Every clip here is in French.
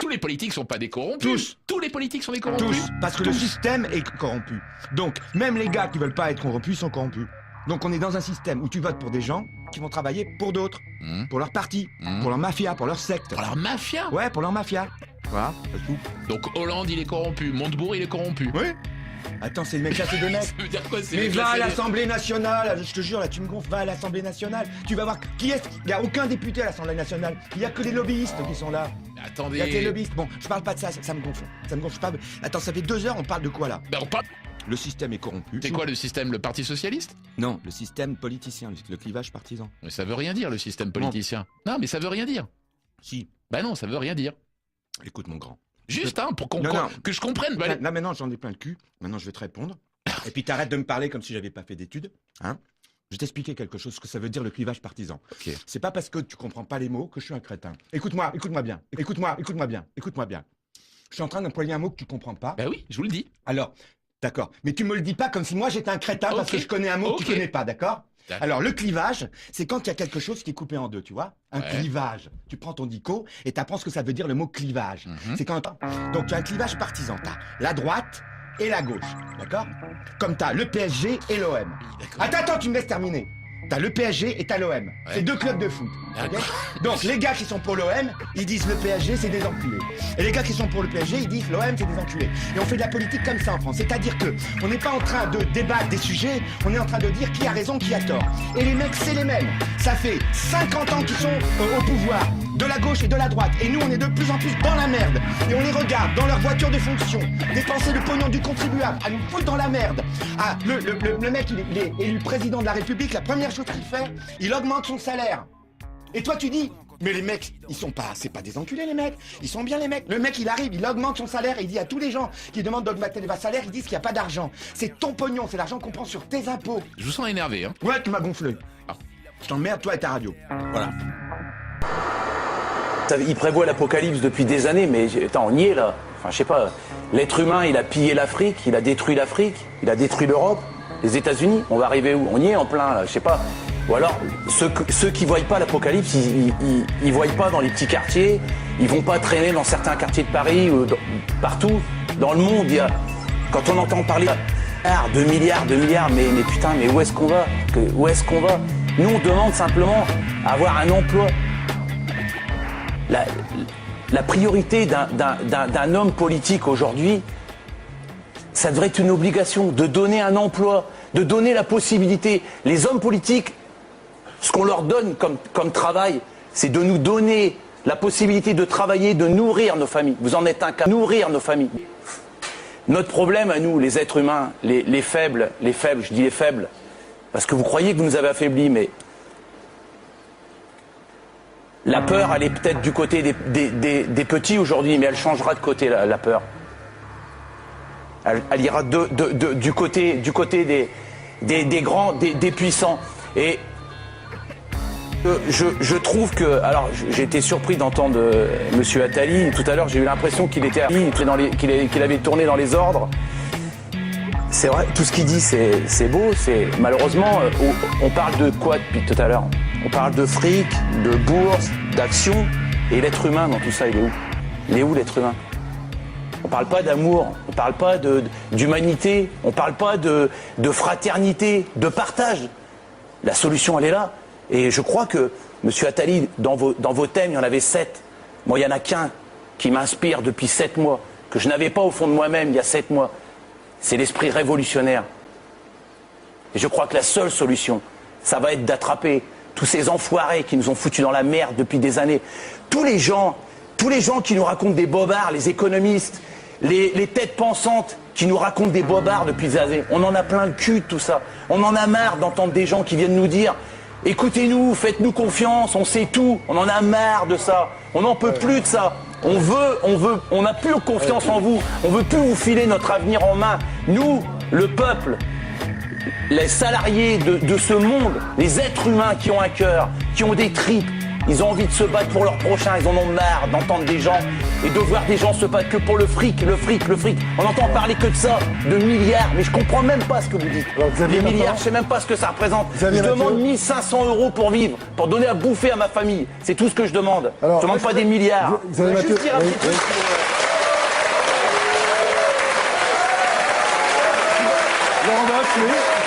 Tous les politiques sont pas des corrompus. Tous. Tous les politiques sont des corrompus. Tous. Parce que le système est corrompu. Donc, même les gars qui veulent pas être corrompus sont corrompus. Donc, on est dans un système où tu votes pour des gens qui vont travailler pour d'autres. Pour leur parti, pour leur mafia, pour leur secte. Pour leur mafia. Ouais, pour leur mafia. Voilà, c'est tout. Donc Hollande, il est corrompu. Montebourg, il est corrompu. Oui. Attends, c'est le mec classé de mecs. Ça veut dire quoi, c'est Mais les va à classés des- l'Assemblée nationale, je te jure, là tu me gonfles, va à l'Assemblée nationale. Tu vas voir qui est-ce. Il n'y a aucun député à l'Assemblée nationale. Il n'y a que des lobbyistes qui sont là. Il y a que les Attendez. lobbyistes. Bon, je parle pas de ça, ça me gonfle. Ça me gonfle pas. Attends, ça fait 2 heures, on parle de quoi là? Ben, on parle. Le système est corrompu. C'est quoi le système? Le Parti Socialiste? Non, le système politicien, le clivage partisan. Mais ça veut rien dire, le système politicien. Non, mais ça veut rien dire. Si, Ben non, ça veut rien dire. écoute mon grand. Juste, hein, pour Non, non. que je comprenne. Ben, Là maintenant, j'en ai plein le cul. Maintenant, je vais te répondre. Et puis t'arrêtes de me parler comme si j'avais pas fait d'études. Hein? Je vais t'expliquer quelque chose, ce que ça veut dire le clivage partisan. Ok. C'est pas parce que tu comprends pas les mots que je suis un crétin. Écoute-moi bien. Écoute-moi bien. Je suis en train d'employer un mot que tu comprends pas. Ben oui, je vous le dis. Alors, d'accord. Mais tu me le dis pas comme si moi j'étais un crétin parce Ok. que je connais un mot que tu Ok. connais pas, d'accord? D'accord. Alors, le clivage, c'est quand il y a quelque chose qui est coupé en deux, tu vois? Un Ouais. clivage. Tu prends ton dico et t'apprends ce que ça veut dire le mot clivage. C'est quand. Donc, tu as un clivage partisan. T'as la droite et la gauche, d'accord? Comme t'as le PSG et l'OM. Attends, tu me laisses terminer. T'as le PSG et t'as l'OM. C'est 2 clubs de foot. Ok. Donc les gars qui sont pour l'OM, ils disent le PSG c'est des enculés. Et les gars qui sont pour le PSG, ils disent l'OM c'est des enculés. Et on fait de la politique comme ça en France. C'est-à-dire que on n'est pas en train de débattre des sujets, on est en train de dire qui a raison, qui a tort. Et les mecs c'est les mêmes. Ça fait 50 ans qu'ils sont au pouvoir, de la gauche et de la droite. Et nous on est de plus en plus dans la merde. Et on les regarde dans leur voiture de fonction, dépenser le pognon du contribuable, à nous foutre dans la merde. Ah, le mec il est élu président de la République, la première chose qu'il fait, il augmente son salaire. Et toi tu dis, mais les mecs, ils sont pas, c'est pas des enculés les mecs, ils sont bien les mecs. Le mec il arrive, il augmente son salaire et il dit à tous les gens qui demandent d'augmenter les salaires, ils disent qu'il n'y a pas d'argent. C'est ton pognon, c'est l'argent qu'on prend sur tes impôts. Je vous sens énervé, hein. Ouais, tu m'as gonflé. Je t'emmerde toi et ta radio. Voilà. Il prévoit l'apocalypse depuis des années, mais attends, on y est là. Enfin, je sais pas. L'être humain, il a pillé l'Afrique, il a détruit l'Afrique, il a détruit l'Europe, les États-Unis. On va arriver où? On y est en plein là, je sais pas. Ou alors, ceux qui voient pas l'apocalypse, ils voient pas dans les petits quartiers, ils vont pas traîner dans certains quartiers de Paris ou partout. Dans le monde, quand on entend parler de milliards, mais putain, mais où est-ce qu'on va? Où est-ce qu'on va? Nous, on demande simplement avoir un emploi. La priorité d'un homme politique aujourd'hui, ça devrait être une obligation de donner un emploi, de donner la possibilité. Les hommes politiques, ce qu'on leur donne comme travail, c'est de nous donner la possibilité de travailler, de nourrir nos familles. Vous en êtes un cas, nourrir nos familles. Notre problème à nous, les êtres humains, les faibles, je dis les faibles, parce que vous croyez que vous nous avez affaiblis, mais la peur, elle est peut-être du côté des petits aujourd'hui, mais elle changera de côté, la peur. Elle ira du côté des grands, des puissants. Et je trouve que... Alors, j'ai été surpris d'entendre M. Attali. Tout à l'heure, j'ai eu l'impression qu'il avait tourné dans les ordres. C'est vrai, tout ce qu'il dit, c'est beau. Malheureusement, on parle de quoi depuis tout à l'heure? On parle de fric, de bourse, d'action. Et l'être humain dans tout ça, il est où? Il est où l'être humain? On parle pas d'amour, on parle pas d'humanité, on parle pas de fraternité, de partage. La solution, elle est là. Et je crois que, M. Attali, dans vos thèmes, il y en avait 7. Moi, il n'y en a qu'un qui m'inspire depuis 7 mois, que je n'avais pas au fond de moi-même il y a 7 mois. C'est l'esprit révolutionnaire. Et je crois que la seule solution, ça va être d'attraper tous ces enfoirés qui nous ont foutus dans la merde depuis des années. Tous les gens qui nous racontent des bobards, les économistes, les têtes pensantes qui nous racontent des bobards depuis des années. On en a plein le cul de tout ça. On en a marre d'entendre des gens qui viennent nous dire « Écoutez-nous, faites-nous confiance, on sait tout. » On en a marre de ça. On n'en peut plus de ça. On n'a plus confiance en vous. On veut plus vous filer notre avenir en main. Nous, le peuple, les salariés de ce monde, les êtres humains qui ont un cœur, qui ont des tripes, Ils ont envie de se battre pour leur prochain. Ils en ont marre d'entendre des gens et de voir des gens se battre que pour le fric, le fric, le fric. On entend parler que de ça, de milliards. Mais je comprends même pas ce que vous dites. Les milliards, je sais même pas ce que ça représente. Je demande 1500 € pour vivre, pour donner à bouffer à ma famille. C'est tout ce que je demande. Alors, je demande pas des milliards. Vous avez juste dire un petit truc.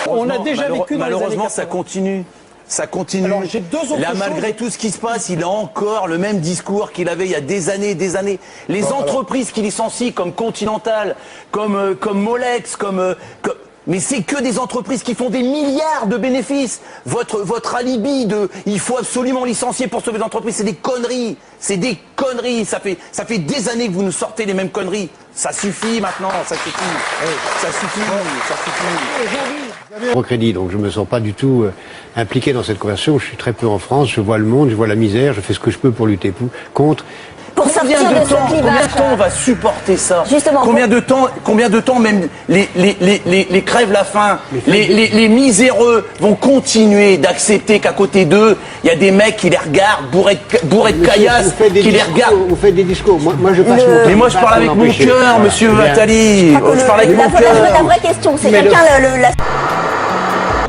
On a déjà vécu dans les années malheureusement, ça 80. continue. Ça continue. Alors, j'ai deux autres Là, choses. malgré tout ce qui se passe, il a encore le même discours qu'il avait il y a des années et des années. Les entreprises qui licencient, comme Continental, comme Molex, mais c'est que des entreprises qui font des milliards de bénéfices. Votre alibi de il faut absolument licencier pour sauver l'entreprise, c'est des conneries. C'est des conneries. Ça fait des années que vous nous sortez les mêmes conneries. Ça suffit maintenant, ça suffit. Ça suffit, ça suffit. Procrédit, donc je me sens pas du tout impliqué dans cette conversation. Je suis très peu en France, je vois le monde, je vois la misère, je fais ce que je peux pour lutter contre. Pour sortir de ce Combien clivage. de temps on va supporter ça? Justement, combien de temps même les crèves la faim, les miséreux vont continuer d'accepter qu'à côté d'eux, il y a des mecs qui les regardent bourrés de caillasses, qui les regardent. Vous faites des discours, moi je passe mon temps. Mais moi je parle avec mon cœur, monsieur Attali. Je parle avec mon cœur. La vraie question, c'est quelqu'un la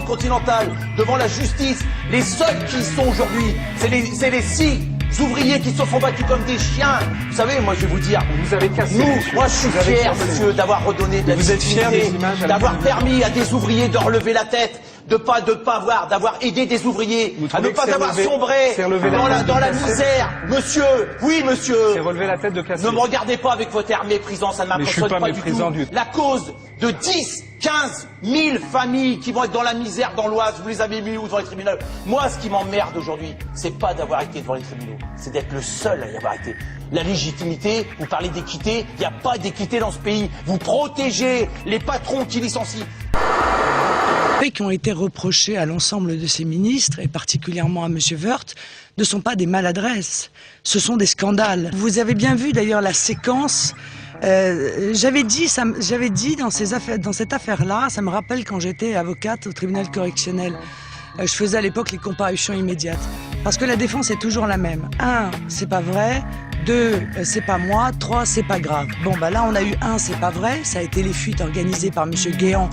Continental, devant la justice, les seuls qui y sont aujourd'hui, c'est les 6 ouvriers qui se font battus comme des chiens. Vous savez, moi je vais vous dire, Vous avez cassé. moi je suis fier, monsieur, d'avoir redonné de la Vous êtes fier visibilité, des images à la d'avoir télévision. permis à des ouvriers de relever la tête, d'avoir aidé des ouvriers, Vous à trouvez ne que pas c'est avoir relevé- sombré c'est relevé la tête de dans la Cassel misère. Monsieur, oui monsieur. C'est relever la tête de Cassel. Ne me regardez pas avec votre air méprisant, ça ne Mais je suis m'impressionne pas pas du méprisant tout. du tout. La cause de 10, 15 000 familles qui vont être dans la misère dans l'Oise, vous les avez mis où devant les tribunaux? Moi, ce qui m'emmerde aujourd'hui, c'est pas d'avoir été devant les tribunaux, c'est d'être le seul à y avoir été. La légitimité, vous parlez d'équité, il n'y a pas d'équité dans ce pays. Vous protégez les patrons qui licencient. Les faits qui ont été reprochés à l'ensemble de ces ministres, et particulièrement à M. Woerth, ne sont pas des maladresses, ce sont des scandales. Vous avez bien vu d'ailleurs la séquence. J'avais dit dans cette affaire-là, ça me rappelle quand j'étais avocate au tribunal correctionnel. Je faisais à l'époque les comparutions immédiates. Parce que la défense est toujours la même. 1, c'est pas vrai. 2, c'est pas moi. 3, c'est pas grave. Bon, bah là, on a eu 1, c'est pas vrai. Ça a été les fuites organisées par M. Guéant,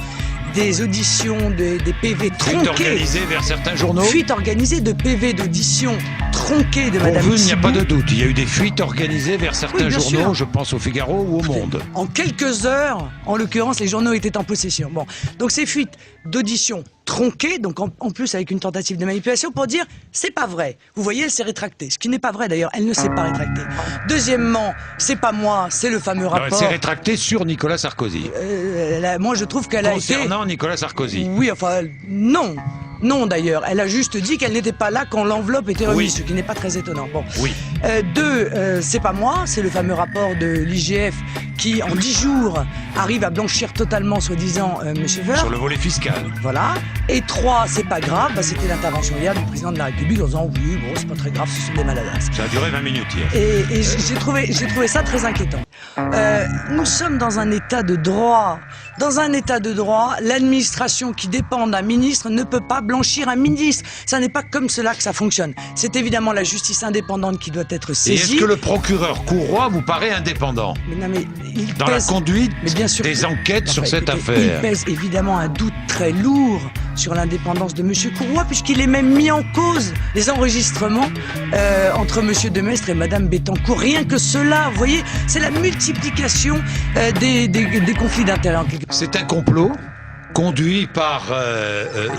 des auditions, des PV tronqués. Fuite organisée vers certains journaux. Fuite organisée de PV d'audition tronqués de Pour Madame vous, il n'y a Thibou. pas de doute. Il y a eu des fuites organisées vers certains bien journaux, sûr. je pense au Figaro ou au Monde. En quelques heures, en l'occurrence, les journaux étaient en possession. Bon, donc ces fuites d'audition tronquées, donc en plus avec une tentative de manipulation pour dire c'est pas vrai. Vous voyez, elle s'est rétractée. Ce qui n'est pas vrai d'ailleurs, elle ne s'est pas rétractée. Deuxièmement, c'est pas moi, c'est le fameux Non, elle rapport. s'est rétractée sur Nicolas Sarkozy. Moi, je trouve qu'elle a été. Concernant Nicolas Sarkozy. Oui, enfin, non. Non, d'ailleurs. Elle a juste dit qu'elle n'était pas là quand l'enveloppe était remise, Oui. ce qui n'est pas très étonnant. Bon. Oui. 2, c'est pas moi, c'est le fameux rapport de l'IGF qui, en 10 jours, arrive à blanchir totalement, soi-disant, M. Woerth. Sur le volet fiscal. Voilà. Et 3, c'est pas grave, bah, c'était l'intervention hier du président de la République en disant oui, bon, c'est pas très grave, ce sont des maladresses. Ça a duré 20 minutes hier. Et j'ai trouvé ça très inquiétant. Nous sommes dans un état de droit. Dans un état de droit, l'administration qui dépend d'un ministre ne peut pas blanchir un ministre. Ça n'est pas comme cela que ça fonctionne. C'est évidemment la justice indépendante qui doit être Et saisie. est-ce que le procureur Courroy vous paraît indépendant Mais non, mais il dans la pèse- conduite mais bien sûr des que- enquêtes sur Enfin, cette écoutez, affaire? Il pèse évidemment un doute très lourd sur l'indépendance de M. Courroy, puisqu'il est même mis en cause les enregistrements entre M. Demestre et Mme Bettencourt. Rien que cela, vous voyez, c'est la multiplication des conflits d'intérêts. en quelque- C'est un complot conduit par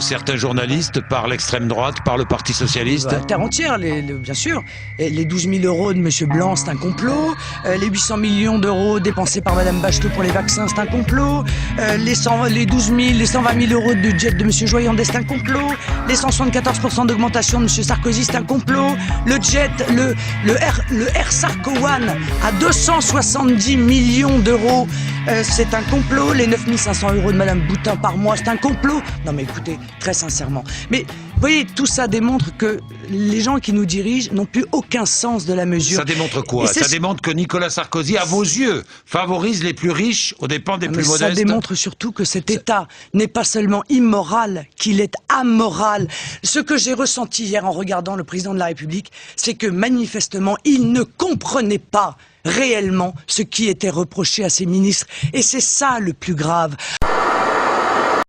certains journalistes, par l'extrême droite, par le Parti socialiste. La terre entière, bien sûr. Et les 12 000 euros de M. Blanc, c'est un complot. Les 800 millions d'euros dépensés par Mme Bachelot pour les vaccins, c'est un complot. Les 120 000 euros de jet de M. Joyandet, c'est un complot. Les 174% d'augmentation de M. Sarkozy, c'est un complot. Le jet, le Air Sarko One à 270 millions d'euros, c'est un complot. Les 9 500 euros de Mme Boutin par mois, c'est un complot. Non mais écoutez, très sincèrement. Mais Vous voyez, tout ça démontre que les gens qui nous dirigent n'ont plus aucun sens de la mesure. Ça démontre quoi? Ça démontre que Nicolas Sarkozy, à vos yeux, favorise les plus riches aux dépens des plus modestes? Ça démontre surtout que cet État n'est pas seulement immoral, qu'il est amoral. Ce que j'ai ressenti hier en regardant le président de la République, c'est que manifestement, il ne comprenait pas réellement ce qui était reproché à ses ministres. Et c'est ça le plus grave.